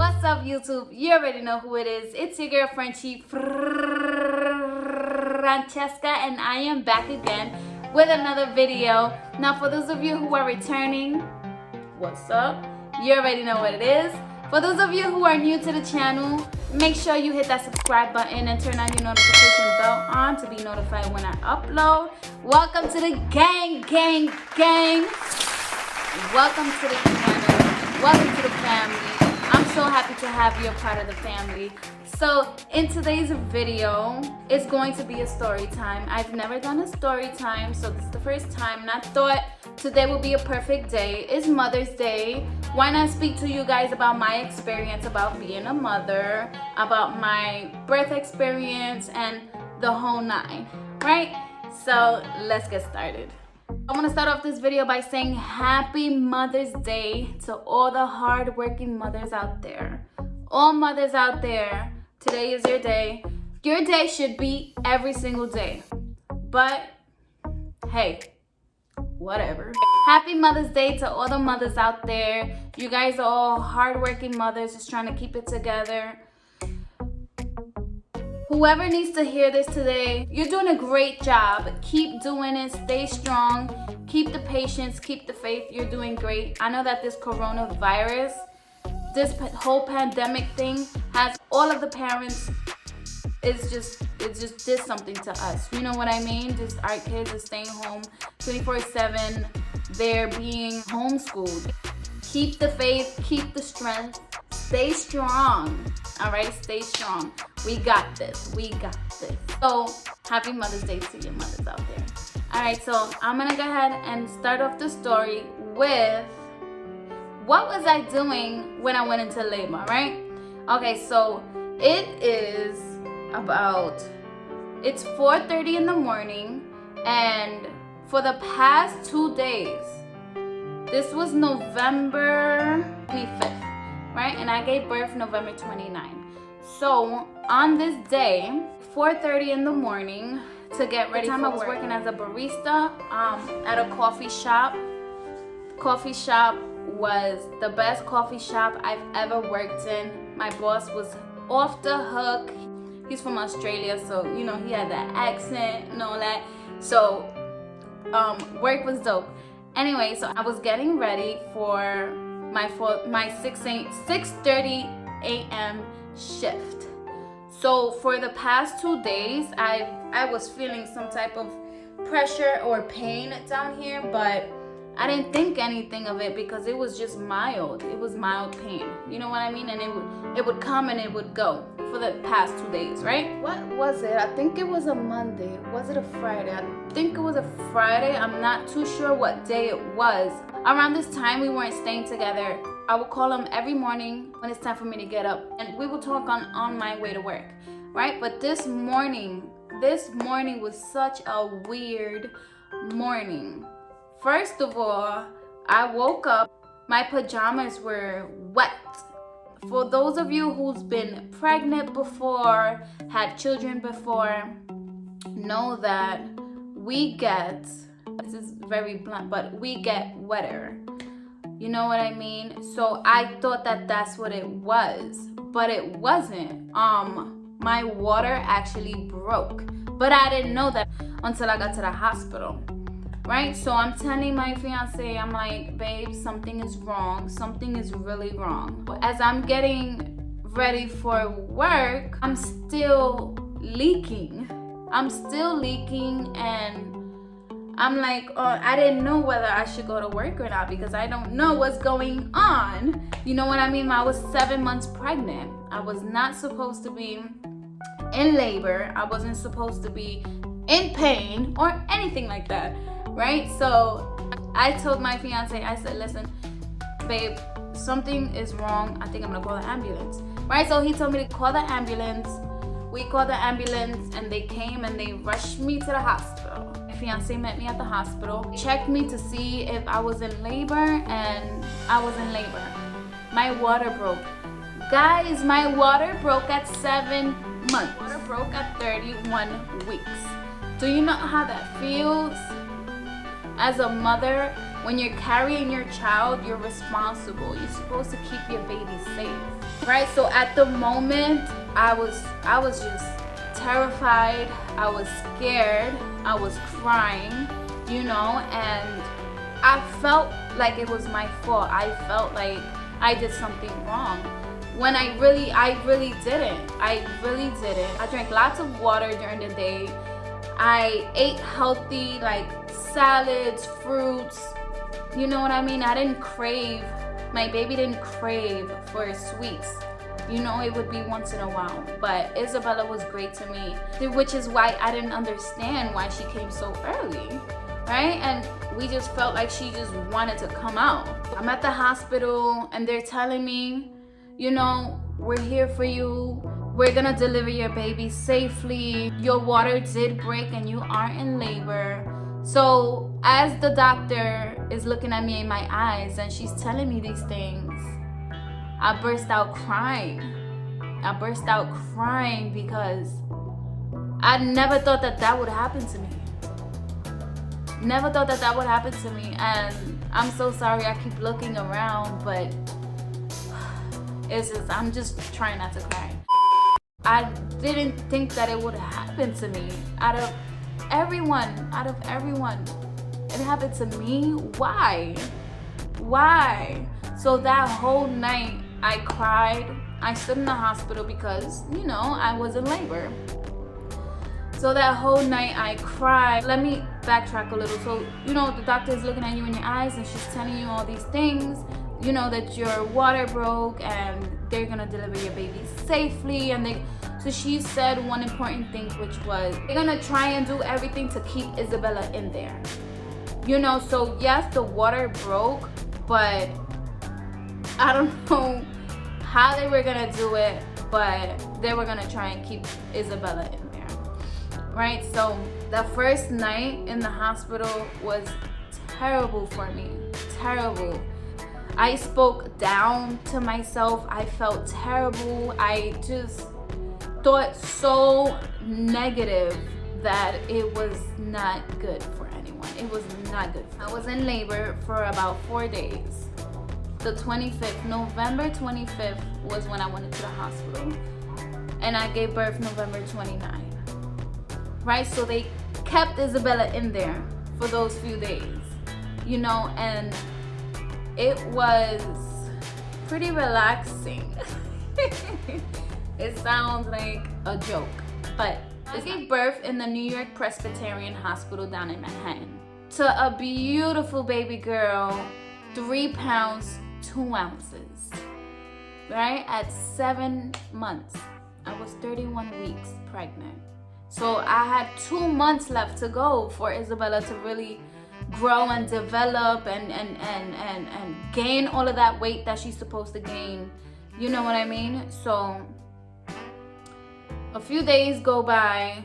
What's up, YouTube? You already know who it is. It's your girl Frenchy Francesca, and I am back again with another video. Now, for those of you who are returning, what's up? You already know what it is. For those of you who are new to the channel, make sure you hit that subscribe button and turn on your notification bell on to be notified when I upload. Welcome to the gang. Welcome to the channel. Welcome to the family. I'm so happy to have you a part of the family. So in today's video, it's going to be a story time. I've never done a story time, so this is the first time, and I thought today would be a perfect day. It's Mother's Day. Why not speak to you guys about my experience about being a mother, about my birth experience, and the whole nine, right? So let's get started. I want to start off this video by saying Happy Mother's Day to all the hard-working mothers out there. All mothers out there, today is your day. Your day should be every single day. But, hey, whatever. Happy Mother's Day to all the mothers out there. You guys are all hard-working mothers just trying to keep it together. Whoever needs to hear this today, you're doing a great job. Keep doing it. Stay strong. Keep the patience. Keep the faith. You're doing great. I know that this coronavirus, this whole pandemic thing has all of the parents, it just did something to us. You know what I mean? Just our kids are staying home 24/7. They're being homeschooled. Keep the faith. Keep the strength. Stay strong. All right, stay strong. We got this. We got this. So, happy Mother's Day to your mothers out there. All right, so I'm gonna go ahead and start off the story with what was I doing when I went into labor, right? Okay, so it's 4:30 in the morning, and for the past 2 days, this was November 25th, right? And I gave birth November 29th. So on this day, 4:30 in the morning, to get ready for work. I was working as a barista at a coffee shop. Coffee shop was the best coffee shop I've ever worked in. My boss was off the hook. He's from Australia, so you know he had that accent and all that. So work was dope. Anyway, so I was getting ready for my 6:30 a.m. shift. So for the past 2 days, I was feeling some type of pressure or pain down here, but I didn't think anything of it because it was just mild. It was mild pain. You know what I mean? And it would come and it would go for the past 2 days, right? What was it? I think it was a Monday. Was it a Friday? I think it was a Friday. I'm not too sure what day it was. Around this time, we weren't staying together. I would call him every morning when it's time for me to get up, and we would talk on my way to work, right? But this morning was such a weird morning. First of all, I woke up, my pajamas were wet. For those of you who's been pregnant before, had children before, know that we get, this is very blunt, but we get wetter. You know what I mean? So I thought that that's what it was, but it wasn't. My water actually broke, but I didn't know that until I got to the hospital, right? So I'm telling my fiance, I'm like, babe, something is wrong. Something is really wrong. As I'm getting ready for work, I'm still leaking. And I'm like, oh, I didn't know whether I should go to work or not because I don't know what's going on. You know what I mean? I was 7 months pregnant. I was not supposed to be in labor. I wasn't supposed to be in pain or anything like that, right? So I told my fiance, I said, listen, babe, something is wrong. I think I'm gonna call the ambulance, right? So he told me to call the ambulance. We called the ambulance and they came and they rushed me to the hospital. My fiance met me at the hospital, checked me to see if I was in labor, and I was in labor. My water broke. Guys, my water broke at 7 months. Water broke at 31 weeks. Do you know how that feels? As a mother, when you're carrying your child, you're responsible. You're supposed to keep your baby safe. right? So at the moment, I was just terrified. I was scared. I was crying, you know, and I felt like it was my fault. I felt like I did something wrong when I really didn't. I really didn't. I drank lots of water during the day. I ate healthy, like salads, fruits, you know what I mean? I didn't crave, my baby didn't crave for sweets. You know, it would be once in a while. But Isabella was great to me, which is why I didn't understand why she came so early, right? And we just felt like she just wanted to come out. I'm at the hospital and they're telling me, you know, we're here for you. We're gonna deliver your baby safely. Your water did break and you are in labor. So as the doctor is looking at me in my eyes and she's telling me these things, I burst out crying. I burst out crying because I never thought that that would happen to me. Never thought that that would happen to me. And I'm so sorry I keep looking around, but it's just, I'm just trying not to cry. I didn't think that it would happen to me. Out of everyone, it happened to me. Why? So that whole night I cried. I stood in the hospital because, you know, I was in labor. So that whole night I cried. Let me backtrack a little. So, you know, the doctor is looking at you in your eyes and she's telling you all these things, you know, that your water broke and they're gonna deliver your baby safely. And so she said one important thing, which was they're gonna try and do everything to keep Isabella in there. You know, so yes, the water broke, but I don't know how they were gonna do it, but they were gonna try and keep Isabella in there, right? So the first night in the hospital was terrible for me, terrible. I spoke down to myself. I felt terrible. I just thought so negative that it was not good for anyone. It was not good. I was in labor for about 4 days. The 25th, November 25th was when I went into the hospital. And I gave birth November 29th. Right? So they kept Isabella in there for those few days. You know, and it was pretty relaxing. It sounds like a joke, but I gave birth in the New York Presbyterian Hospital down in Manhattan to a beautiful baby girl, 3 pounds, 2 ounces, right? At 7 months, I was 31 weeks pregnant. So I had 2 months left to go for Isabella to really grow and develop and gain all of that weight that she's supposed to gain. You know what I mean? So a few days go by.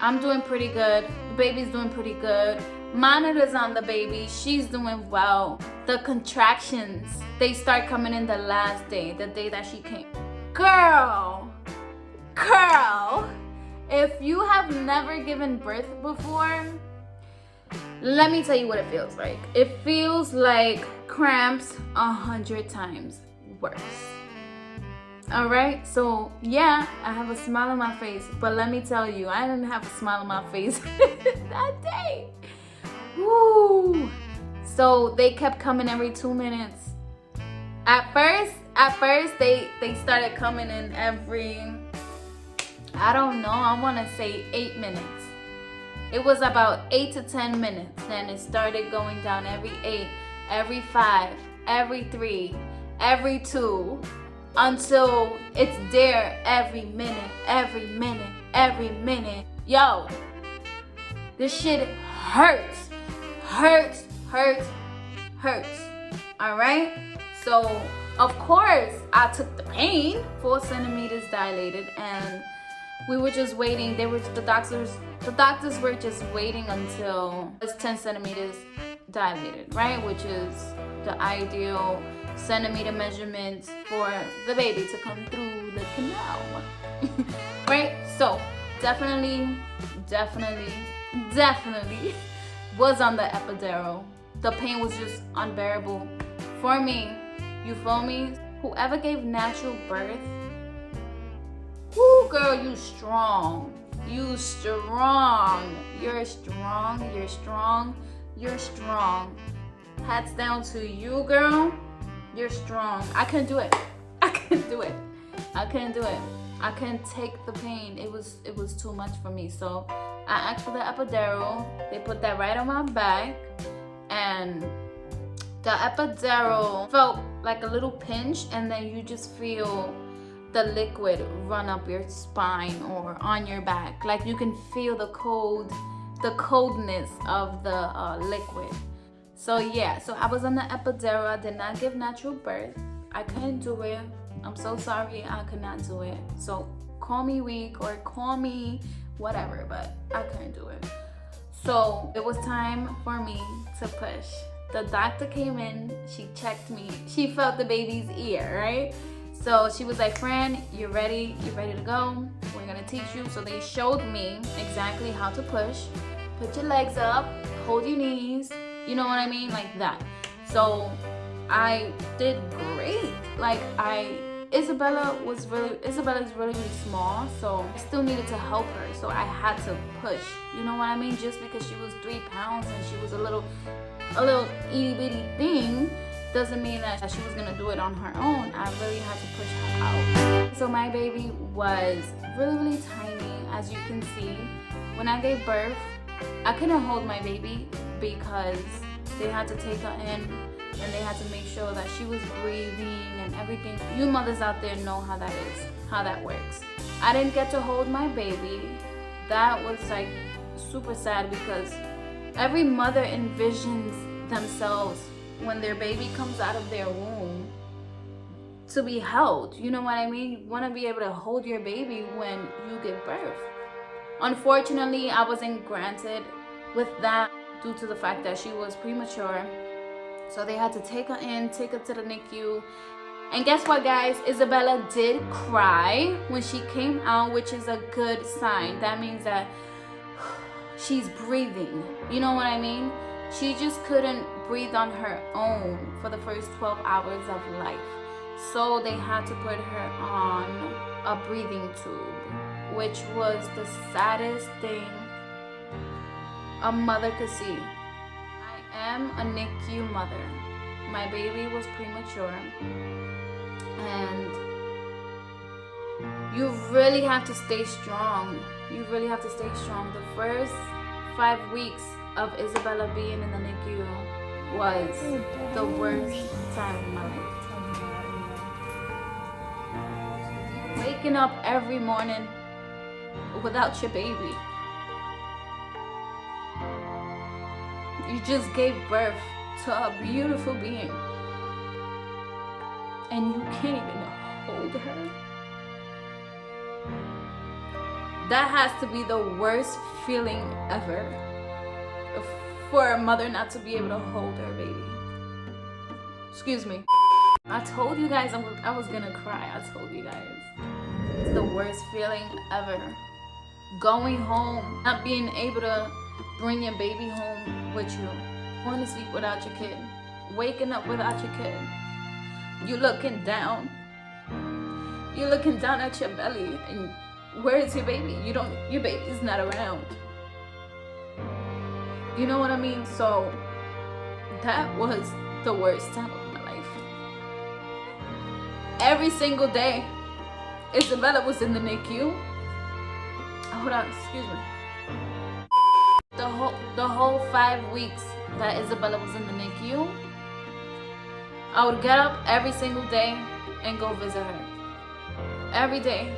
I'm doing pretty good. The baby's doing pretty good. Monitors on the baby. She's doing well. The contractions, they start coming in the last day, the day that she came. Girl, if you have never given birth before, let me tell you what it feels like. It feels like cramps 100 times worse. All right, so yeah, I have a smile on my face, but let me tell you, I didn't have a smile on my face that day. Woo! So they kept coming every 2 minutes. At first, they started coming in every, I don't know, I want to say 8 minutes. It was about 8 to 10 minutes. Then it started going down every 8, every 5, every 3, every 2, until it's there every minute. Yo, this shit hurts. All right? So, of course, I took the pain. 4 centimeters dilated, and we were just waiting. The doctors were just waiting until it's 10 centimeters dilated, right? Which is the ideal centimeter measurement for the baby to come through the canal. Right? So definitely was on the epidural. The pain was just unbearable for me. You feel me? whoever gave natural birth, whoo, girl, you strong. You strong. You're strong. You're strong. You're strong. Hats down to you, girl. You're strong. I couldn't do it. I couldn't do it. I couldn't do it. I couldn't take the pain. It was too much for me. So I asked for the epidural. They put that right on my back, and the epidural felt like a little pinch, and then you just feel the liquid run up your spine or on your back. Like you can feel the coldness of the liquid. So yeah, so I was on the epidural. I did not give natural birth. I couldn't do it. I'm so sorry, I could not do it. So call me weak or call me whatever, but I couldn't do it. So it was time for me to push. The doctor came in, she checked me. She felt the baby's ear, right? So she was like, Fran, you're ready to go. We're gonna teach you. So they showed me exactly how to push. Put your legs up, hold your knees, you know what I mean? Like that. So I did great. Like Isabella's really small, so I still needed to help her. So I had to push. You know what I mean? Just because she was 3 pounds and she was a little itty bitty thing doesn't mean that she was gonna do it on her own. I really had to push her out. So my baby was really tiny, as you can see. When I gave birth, I couldn't hold my baby because they had to take her in and they had to make sure that she was breathing and everything. You mothers out there know how that is, how that works. I didn't get to hold my baby. That was like super sad because every mother envisions themselves when their baby comes out of their womb to be held. You know what I mean? You want to be able to hold your baby when you give birth. Unfortunately, I wasn't granted with that due to the fact that she was premature. So they had to take her in, take her to the NICU. And guess what, guys? Isabella did cry when she came out, which is a good sign. That means that she's breathing. You know what I mean? She just couldn't breathe on her own for the first 12 hours of life. So they had to put her on a breathing tube, which was the saddest thing a mother could see. I am a NICU mother. My baby was premature. And you really have to stay strong. You really have to stay strong. The first 5 weeks of Isabella being in the NICU was the worst time of my life. Waking up every morning without your baby. You just gave birth to a beautiful being. And you can't even hold her. That has to be the worst feeling ever. For a mother not to be able to hold her baby. Excuse me. I told you guys I was gonna cry. I told you guys. It's the worst feeling ever. Going home, not being able to bring your baby home with you. Going to sleep without your kid. Waking up without your kid. You looking down. You're looking down at your belly and where is your baby? Your baby's not around. You know what I mean? So that was the worst time of my life. Every single day, Isabella was in the NICU. Hold on, excuse me. The whole 5 weeks that Isabella was in the NICU, I would get up every single day and go visit her. Every day.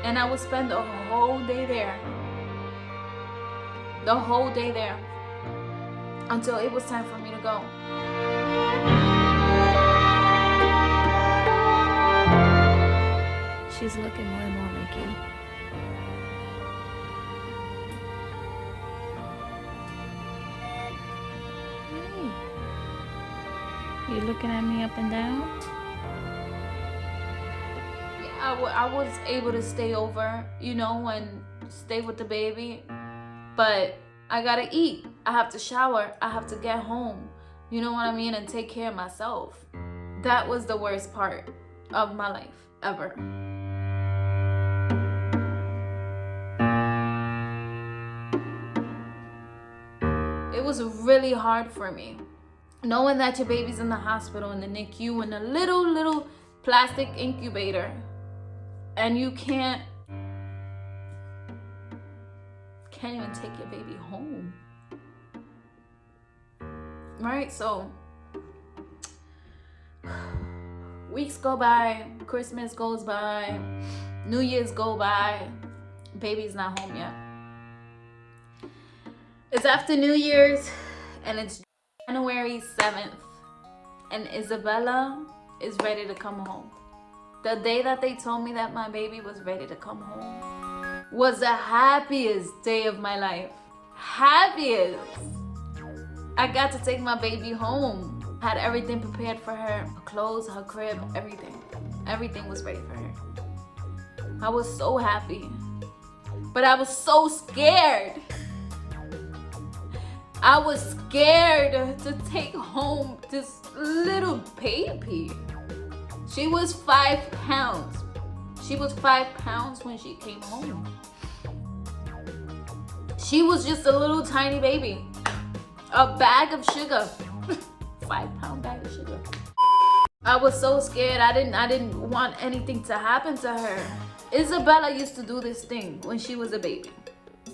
And I would spend the whole day there. The whole day there. Until it was time for me to go. She's looking more and more like you. Hey. You looking at me up and down? Yeah, I was able to stay over, you know, and stay with the baby. But I gotta eat. I have to shower. I have to get home. You know what I mean? And take care of myself. That was the worst part. of my life ever. It was really hard for me knowing that your baby's in the hospital in the NICU in a little plastic incubator, and you can't even take your baby home, right? So weeks go by, Christmas goes by, New Year's go by, baby's not home yet. It's after New Year's and it's January 7th, and Isabella is ready to come home. The day that they told me that my baby was ready to come home was the happiest day of my life. Happiest. I got to take my baby home. Had everything prepared for her. Her clothes, her crib, everything. Everything was ready for her. I was so happy. But I was so scared. I was scared to take home this little baby. She was 5 pounds. She was 5 pounds when she came home. She was just a little tiny baby. A bag of sugar. 5-pound bag of sugar. I was so scared. I didn't want anything to happen to her. Isabella used to do this thing when she was a baby.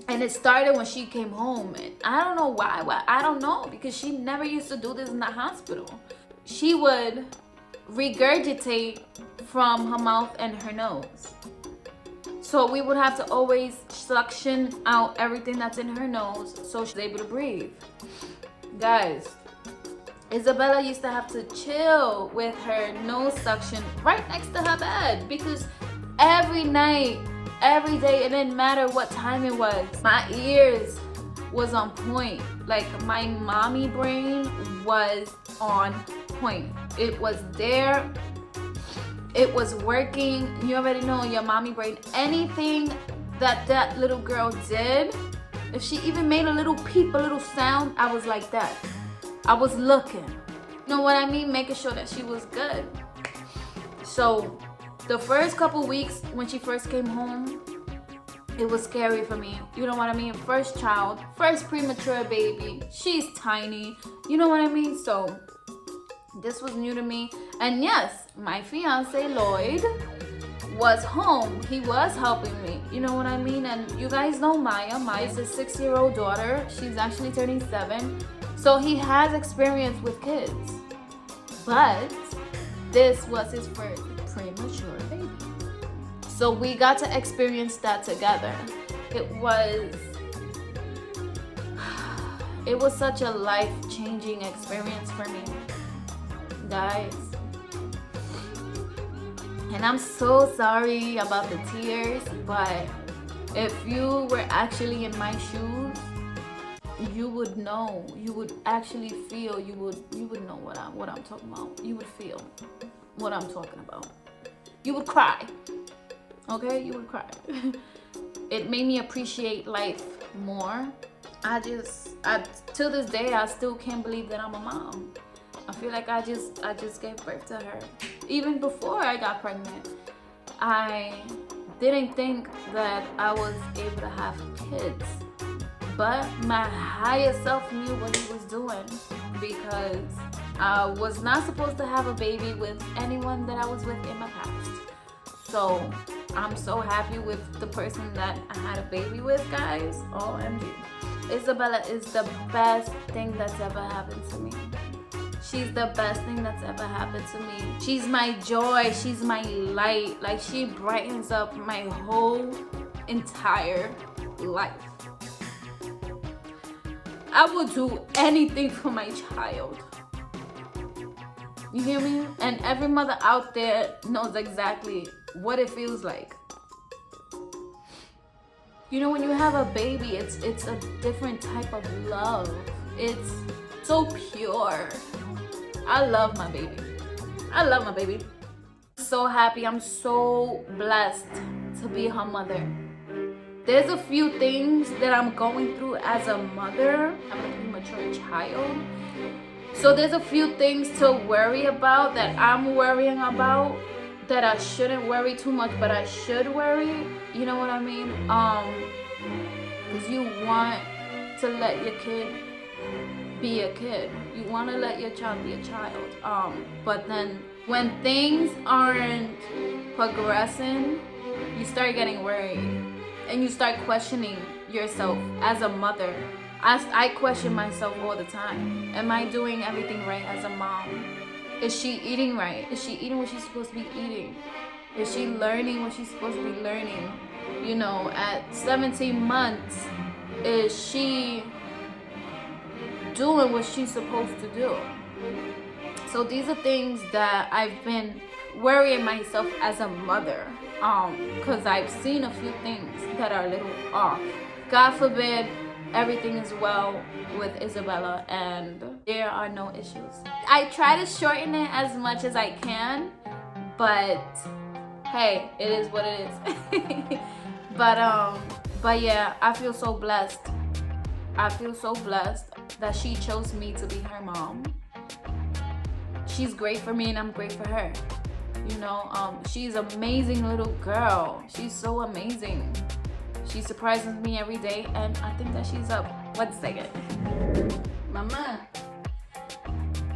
And it started when she came home. And I don't know why. I don't know. Because she never used to do this in the hospital. She would regurgitate from her mouth and her nose. So we would have to always suction out everything that's in her nose so she's able to breathe. Guys, Isabella used to have to chill with her nose suction right next to her bed, because every night, every day, it didn't matter what time it was, my ears was on point. Like, my mommy brain was on point. It was there. It was working. You already know your mommy brain. Anything that little girl did, if she even made a little peep, a little sound, I was like that. I was looking. You know what I mean? Making sure that she was good. So the first couple weeks when she first came home, it was scary for me. You know what I mean? First child, first premature baby. She's tiny. You know what I mean? So this was new to me. And yes, my fiance Lloyd was home. He was helping me. You know what I mean? And you guys know Maya. Maya's a 6-year-old daughter. She's actually turning 7. So he has experience with kids. But this was his first premature baby. So we got to experience that together. It was such a life-changing experience for me, guys. And I'm so sorry about the tears, but if you were actually in my shoes, you would know. You would actually feel. You would know what I'm talking about. You would feel what I'm talking about. You would cry. Okay, you would cry. It made me appreciate life more. To this day, I still can't believe that I'm a mom. I feel like I just gave birth to her. Even before I got pregnant, I didn't think that I was able to have kids. But my higher self knew what he was doing, because I was not supposed to have a baby with anyone that I was with in my past. So I'm so happy with the person that I had a baby with, guys. OMG. Isabella is the best thing that's ever happened to me. She's the best thing that's ever happened to me. She's my joy. She's my light. Like, she brightens up my whole entire life. I would do anything for my child. You hear me? And every mother out there knows exactly what it feels like. You know, when you have a baby, it's a different type of love. It's so pure. I love my baby. I love my baby. I'm so happy. I'm so blessed to be her mother. There's a few things that I'm going through as a mother. I'm a premature child. So there's a few things to worry about that I'm worrying about. that I shouldn't worry too much, but I should worry. You know what I mean? Because you want to let your kid be a kid. You want to let your child be a child. But then when things aren't progressing, you start getting worried and you start questioning yourself as a mother. I question myself all the time. Am I doing everything right as a mom? Is she eating right? Is she eating what she's supposed to be eating? Is she learning what she's supposed to be learning? You know, at 17 months, is she doing what she's supposed to do? So these are things that I've been worrying myself as a mother, because I've seen a few things that are a little off. God forbid everything is well with Isabella and there are no issues. I try to shorten it as much as I can, but hey, it is what it is. But yeah, I feel so blessed. I feel so blessed that she chose me to be her mom. She's great for me and I'm great for her. You know, she's an amazing little girl. She's so amazing. She surprises me every day, and I think that she's up. 1 second. Mama.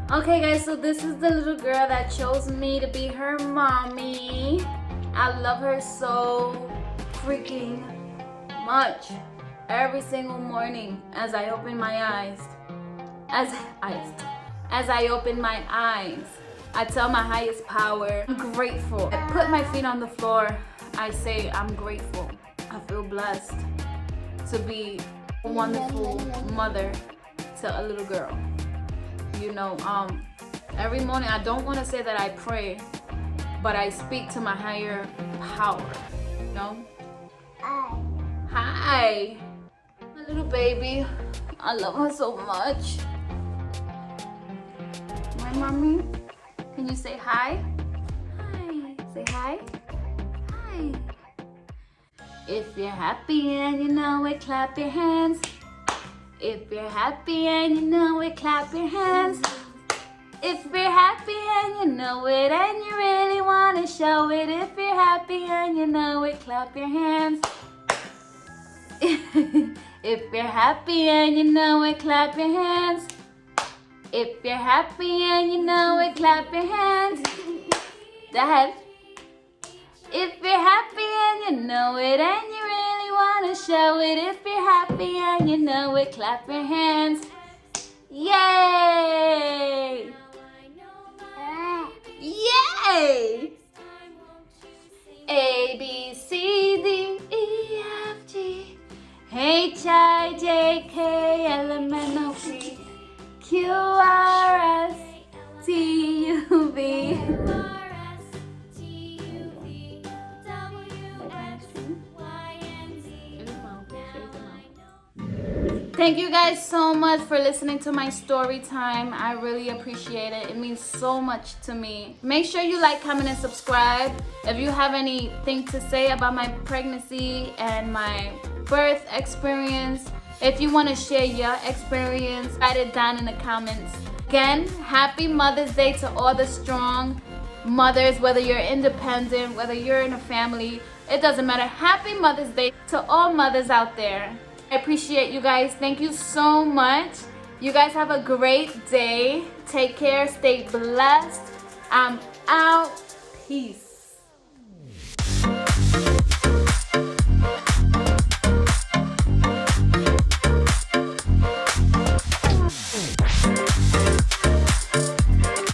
Okay guys, so this is the little girl that chose me to be her mommy. I love her so freaking much. Every single morning as I open my eyes, as I open my eyes, I tell my highest power, I'm grateful. I put my feet on the floor, I say I'm grateful. I feel blessed to be a wonderful mother to a little girl. You know, every morning, I don't want to say that I pray, but I speak to my higher power, you know? Hi, my little baby. I love her so much. My mommy, can you say hi? Hi, say hi. Hi. If you're happy and you know it, clap your hands. If you're happy and you know it, clap your hands. If you're happy and you know it and you really want to show it. If you're happy and you know it, clap your hands. If you're happy and you know it, clap your hands. If you're happy and you know it, clap your hands. Dad. If you're happy and you know it and you really want to show it. If you're happy and you know it, clap your hands. Yay! Yay! A, B, C, D, E, F, G, H, I, J, K, L, M, N, O, P, Q, R, S, T, U, V. Thank you guys so much for listening to my story time. I really appreciate it. It means so much to me. Make sure you like, comment, and subscribe. If you have anything to say about my pregnancy and my birth experience, if you want to share your experience, write it down in the comments. Again, happy Mother's Day to all the strong mothers, whether you're independent, whether you're in a family, it doesn't matter. Happy Mother's Day to all mothers out there. I appreciate you guys. Thank you so much. You guys have a great day. Take care. Stay blessed. I'm out. Peace.